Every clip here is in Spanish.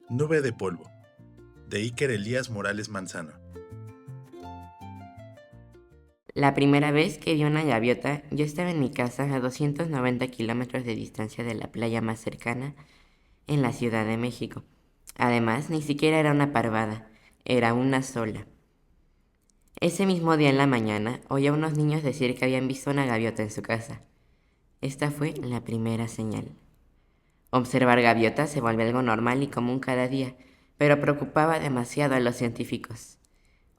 Nube de polvo, de Iker Elías Morales Manzano. La primera vez que vi una gaviota, yo estaba en mi casa a 290 kilómetros de distancia de la playa más cercana en la Ciudad de México. Además, ni siquiera era una parvada, era una sola. Ese mismo día en la mañana, oí a unos niños decir que habían visto una gaviota en su casa. Esta fue la primera señal. Observar gaviotas se volvió algo normal y común cada día, pero preocupaba demasiado a los científicos.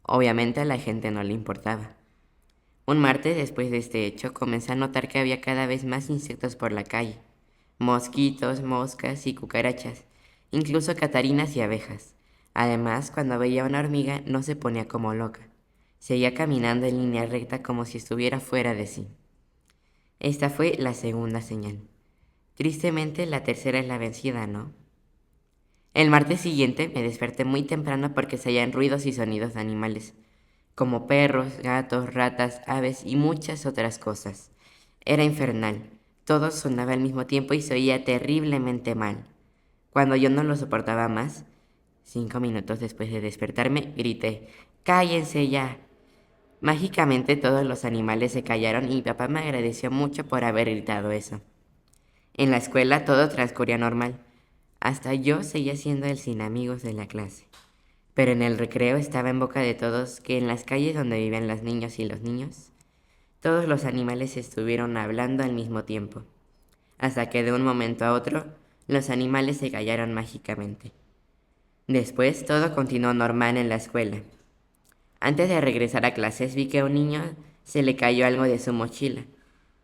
Obviamente a la gente no le importaba. Un martes después de este hecho, comencé a notar que había cada vez más insectos por la calle. Mosquitos, moscas y cucarachas, incluso catarinas y abejas. Además, cuando veía una hormiga no se ponía como loca. Seguía caminando en línea recta como si estuviera fuera de sí. Esta fue la segunda señal. Tristemente, la tercera es la vencida, ¿no? El martes siguiente me desperté muy temprano porque se oían ruidos y sonidos de animales, como perros, gatos, ratas, aves y muchas otras cosas. Era infernal. Todo sonaba al mismo tiempo y se oía terriblemente mal. Cuando yo no lo soportaba más, 5 minutos después de despertarme, grité: ¡Cállense ya! Mágicamente todos los animales se callaron y mi papá me agradeció mucho por haber gritado eso. En la escuela todo transcurría normal. Hasta yo seguía siendo el sin amigos de la clase. Pero en el recreo estaba en boca de todos que en las calles donde vivían los niños y los niños, todos los animales estuvieron hablando al mismo tiempo, hasta que de un momento a otro, los animales se callaron mágicamente. Después todo continuó normal en la escuela. Antes de regresar a clases vi que a un niño se le cayó algo de su mochila.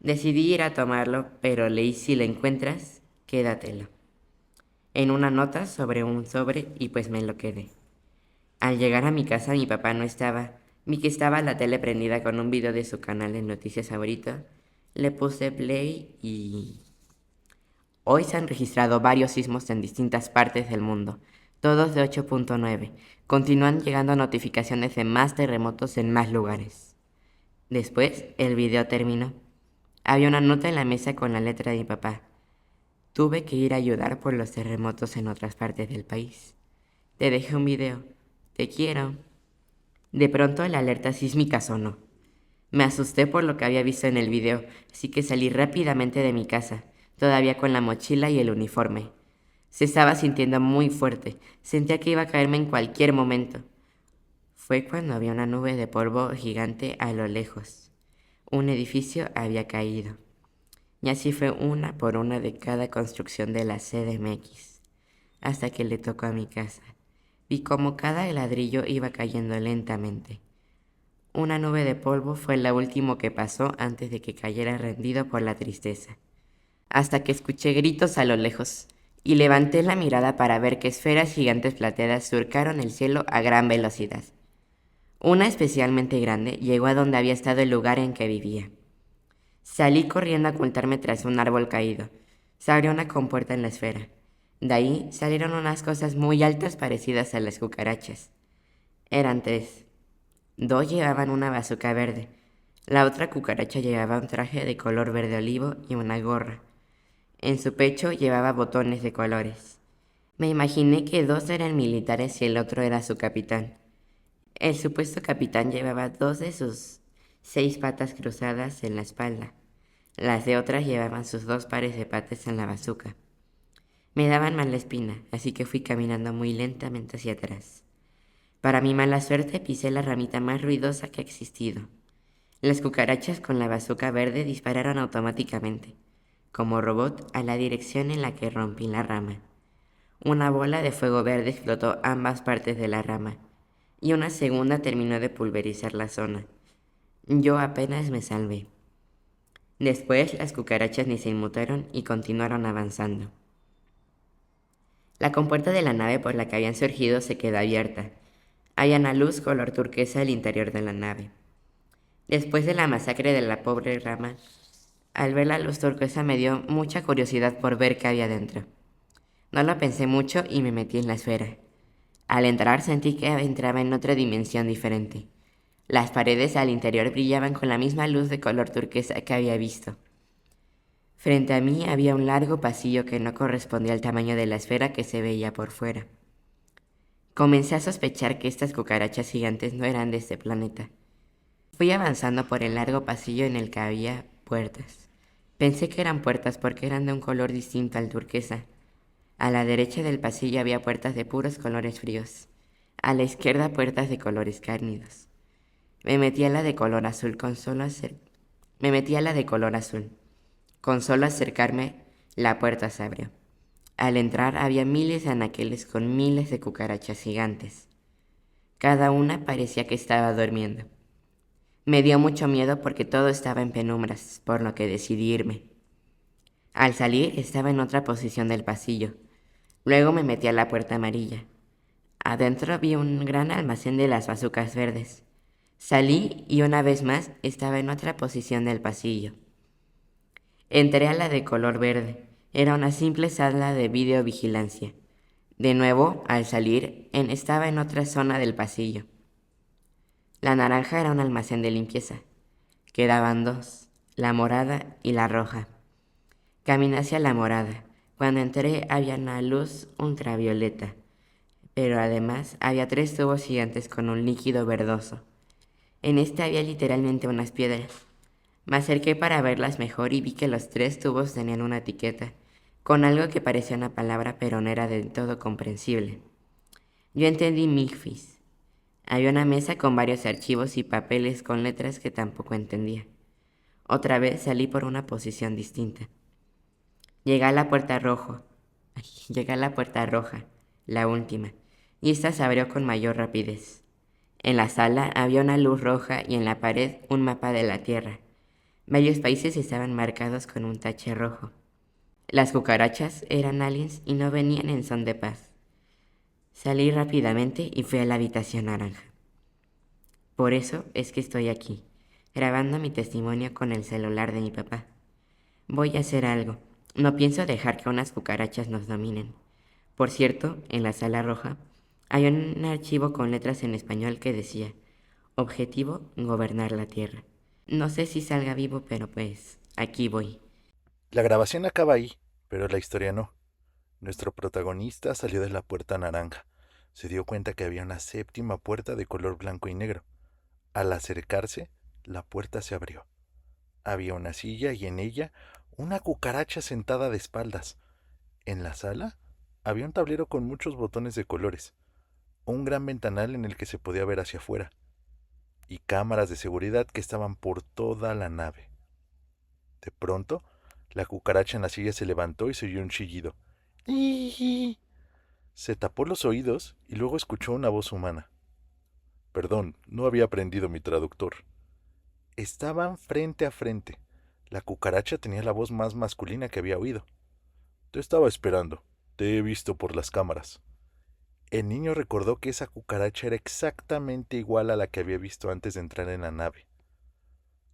Decidí ir a tomarlo, pero leí: si lo encuentras, quédatelo, en una nota sobre un sobre, y pues me lo quedé. Al llegar a mi casa mi papá no estaba. Vi que estaba la tele prendida con un video de su canal de noticias favorito. Le puse play y... Hoy se han registrado varios sismos en distintas partes del mundo, todos de 8.9. Continúan llegando notificaciones de más terremotos en más lugares. Después, el video terminó. Había una nota en la mesa con la letra de mi papá. Tuve que ir a ayudar por los terremotos en otras partes del país. Te dejé un video. Te quiero. De pronto la alerta sísmica sonó. Me asusté por lo que había visto en el video, así que salí rápidamente de mi casa, todavía con la mochila y el uniforme. Se estaba sintiendo muy fuerte, sentía que iba a caerme en cualquier momento. Fue cuando había una nube de polvo gigante a lo lejos. Un edificio había caído. Y así fue una por una de cada construcción de la CDMX, hasta que le tocó a mi casa. Vi cómo cada ladrillo iba cayendo lentamente. Una nube de polvo fue lo último que pasó antes de que cayera rendido por la tristeza, hasta que escuché gritos a lo lejos, y levanté la mirada para ver que esferas gigantes plateadas surcaron el cielo a gran velocidad. Una especialmente grande llegó a donde había estado el lugar en que vivía. Salí corriendo a ocultarme tras un árbol caído. Se abrió una compuerta en la esfera. De ahí salieron unas cosas muy altas parecidas a las cucarachas. Eran tres. Dos llevaban una bazuca verde. La otra cucaracha llevaba un traje de color verde olivo y una gorra. En su pecho llevaba botones de colores. Me imaginé que dos eran militares y el otro era su capitán. El supuesto capitán llevaba dos de sus 6 patas cruzadas en la espalda. Las de otras llevaban sus 2 pares de patas en la bazuca. Me daban mala espina, así que fui caminando muy lentamente hacia atrás. Para mi mala suerte pisé la ramita más ruidosa que ha existido. Las cucarachas con la bazuca verde dispararon automáticamente, como robot, a la dirección en la que rompí la rama. Una bola de fuego verde explotó ambas partes de la rama, y una segunda terminó de pulverizar la zona. Yo apenas me salvé. Después las cucarachas ni se inmutaron y continuaron avanzando. La compuerta de la nave por la que habían surgido se quedó abierta. Había una luz color turquesa al interior de la nave. Después de la masacre de la pobre rama, al ver la luz turquesa me dio mucha curiosidad por ver qué había dentro. No lo pensé mucho y me metí en la esfera. Al entrar sentí que entraba en otra dimensión diferente. Las paredes al interior brillaban con la misma luz de color turquesa que había visto. Frente a mí había un largo pasillo que no correspondía al tamaño de la esfera que se veía por fuera. Comencé a sospechar que estas cucarachas gigantes no eran de este planeta. Fui avanzando por el largo pasillo en el que había puertas. Pensé que eran puertas porque eran de un color distinto al turquesa. A la derecha del pasillo había puertas de puros colores fríos. A la izquierda puertas de colores cálidos. Me metí a la de color azul con solo acercarme, la puerta se abrió. Al entrar había miles de anaqueles con miles de cucarachas gigantes. Cada una parecía que estaba durmiendo. Me dio mucho miedo porque todo estaba en penumbras, por lo que decidí irme. Al salir estaba en otra posición del pasillo. Luego me metí a la puerta amarilla. Adentro vi un gran almacén de las bazucas verdes. Salí y una vez más estaba en otra posición del pasillo. Entré a la de color verde. Era una simple sala de videovigilancia. De nuevo, al salir, estaba en otra zona del pasillo. La naranja era un almacén de limpieza. Quedaban dos, la morada y la roja. Caminé hacia la morada. Cuando entré había una luz ultravioleta, pero además había 3 tubos gigantes con un líquido verdoso. En este había literalmente unas piedras. Me acerqué para verlas mejor y vi que los 3 tubos tenían una etiqueta, con algo que parecía una palabra pero no era del todo comprensible. Yo entendí MIGFIS. Había una mesa con varios archivos y papeles con letras que tampoco entendía. Otra vez salí por una posición distinta. Llegué a la puerta roja, la última, y esta se abrió con mayor rapidez. En la sala había una luz roja y en la pared un mapa de la Tierra. Varios países estaban marcados con un tache rojo. Las cucarachas eran aliens y no venían en son de paz. Salí rápidamente y fui a la habitación naranja. Por eso es que estoy aquí, grabando mi testimonio con el celular de mi papá. Voy a hacer algo. No pienso dejar que unas cucarachas nos dominen. Por cierto, en la sala roja hay un archivo con letras en español que decía: Objetivo, gobernar la Tierra. No sé si salga vivo, pero pues, aquí voy. La grabación acaba ahí, pero la historia no. Nuestro protagonista salió de la puerta naranja. Se dio cuenta que había una séptima puerta de color blanco y negro. Al acercarse, la puerta se abrió. Había una silla y en ella una cucaracha sentada de espaldas. En la sala había un tablero con muchos botones de colores, un gran ventanal en el que se podía ver hacia afuera, y cámaras de seguridad que estaban por toda la nave. De pronto, la cucaracha en la silla se levantó y se oyó un chillido. ¡Ii! Se tapó los oídos y luego escuchó una voz humana. Perdón, no había aprendido mi traductor. Estaban frente a frente. La cucaracha tenía la voz más masculina que había oído. Te estaba esperando. Te he visto por las cámaras. El niño recordó que esa cucaracha era exactamente igual a la que había visto antes de entrar en la nave.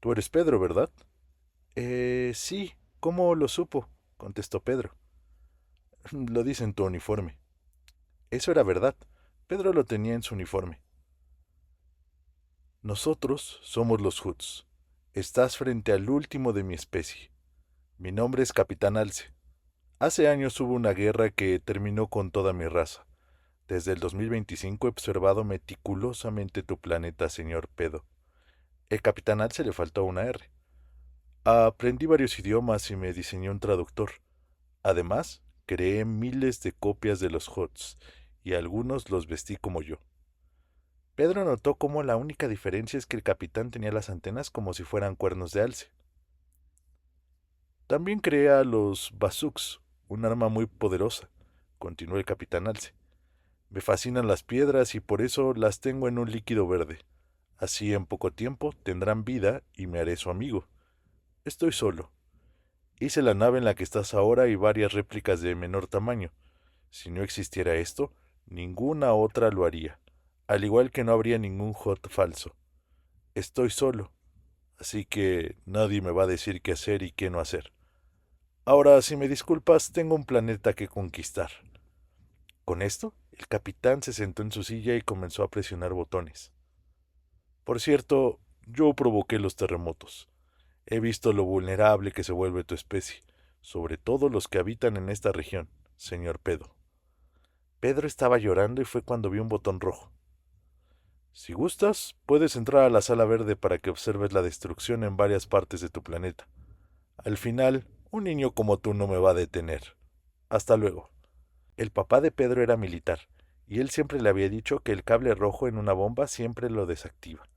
Tú eres Pedro, ¿verdad? Sí. ¿Cómo lo supo? Contestó Pedro. Lo dice en tu uniforme. Eso era verdad. Pedro lo tenía en su uniforme. Nosotros somos los Hoods. Estás frente al último de mi especie. Mi nombre es Capitán Alce. Hace años hubo una guerra que terminó con toda mi raza. Desde el 2025 he observado meticulosamente tu planeta, señor Pedo. El Capitán Alce le faltó una R. Aprendí varios idiomas y me diseñé un traductor. Además, creé miles de copias de los HOTS y algunos los vestí como yo. Pedro notó cómo la única diferencia es que el capitán tenía las antenas como si fueran cuernos de alce. También creé a los bazooks, un arma muy poderosa, continuó el capitán Alce. Me fascinan las piedras y por eso las tengo en un líquido verde. Así en poco tiempo tendrán vida y me haré su amigo. Estoy solo. Hice la nave en la que estás ahora y varias réplicas de menor tamaño. Si no existiera esto, ninguna otra lo haría, al igual que no habría ningún HOT falso. Estoy solo, así que nadie me va a decir qué hacer y qué no hacer. Ahora, si me disculpas, tengo un planeta que conquistar. Con esto, el capitán se sentó en su silla y comenzó a presionar botones. Por cierto, yo provoqué los terremotos. He visto lo vulnerable que se vuelve tu especie, sobre todo los que habitan en esta región, señor Pedo. Pedro estaba llorando y fue cuando vio un botón rojo. Si gustas, puedes entrar a la sala verde para que observes la destrucción en varias partes de tu planeta. Al final, un niño como tú no me va a detener. Hasta luego. El papá de Pedro era militar, y él siempre le había dicho que el cable rojo en una bomba siempre lo desactiva.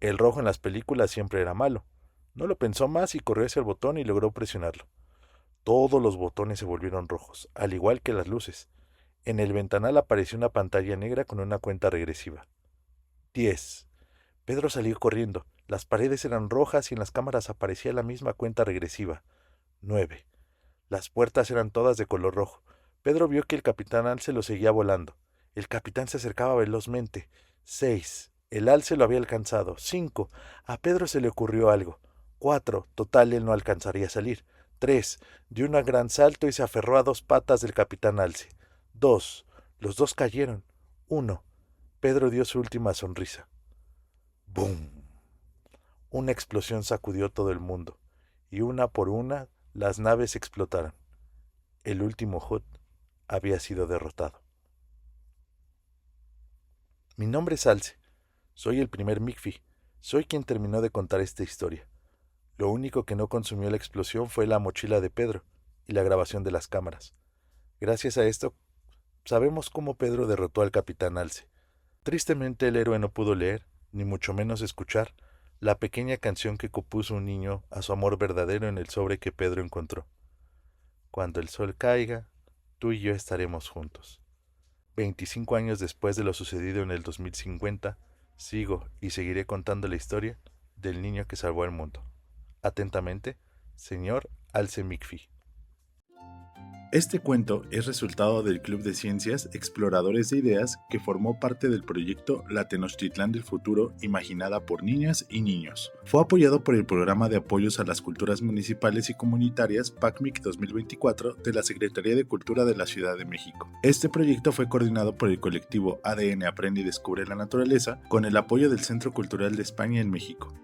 El rojo en las películas siempre era malo. No lo pensó más y corrió hacia el botón y logró presionarlo. Todos los botones se volvieron rojos, al igual que las luces. En el ventanal apareció una pantalla negra con una cuenta regresiva. 10. Pedro salió corriendo. Las paredes eran rojas y en las cámaras aparecía la misma cuenta regresiva. 9. Las puertas eran todas de color rojo. Pedro vio que el capitán Alce lo seguía volando. El capitán se acercaba velozmente. 6. El alce lo había alcanzado. 5. A Pedro se le ocurrió algo. 4. Total, él no alcanzaría a salir. 3. Dio un gran salto y se aferró a dos patas del capitán Alce. 2. Los dos cayeron. 1. Pedro dio su última sonrisa. ¡Bum! Una explosión sacudió todo el mundo, y una por una las naves explotaron. El último Hood había sido derrotado. Mi nombre es Alce. Soy el primer McPhee. Soy quien terminó de contar esta historia. Lo único que no consumió la explosión fue la mochila de Pedro y la grabación de las cámaras. Gracias a esto, sabemos cómo Pedro derrotó al capitán Alce. Tristemente el héroe no pudo leer, ni mucho menos escuchar, la pequeña canción que compuso un niño a su amor verdadero en el sobre que Pedro encontró. Cuando el sol caiga, tú y yo estaremos juntos. 25 años después de lo sucedido en el 2050, sigo y seguiré contando la historia del niño que salvó al mundo. Atentamente, señor Alce McPhee. Este cuento es resultado del Club de Ciencias Exploradores de Ideas que formó parte del proyecto La Tenochtitlán del Futuro imaginada por niñas y niños. Fue apoyado por el Programa de Apoyos a las Culturas Municipales y Comunitarias PACMIC 2024 de la Secretaría de Cultura de la Ciudad de México. Este proyecto fue coordinado por el colectivo ADN Aprende y Descubre la Naturaleza con el apoyo del Centro Cultural de España en México.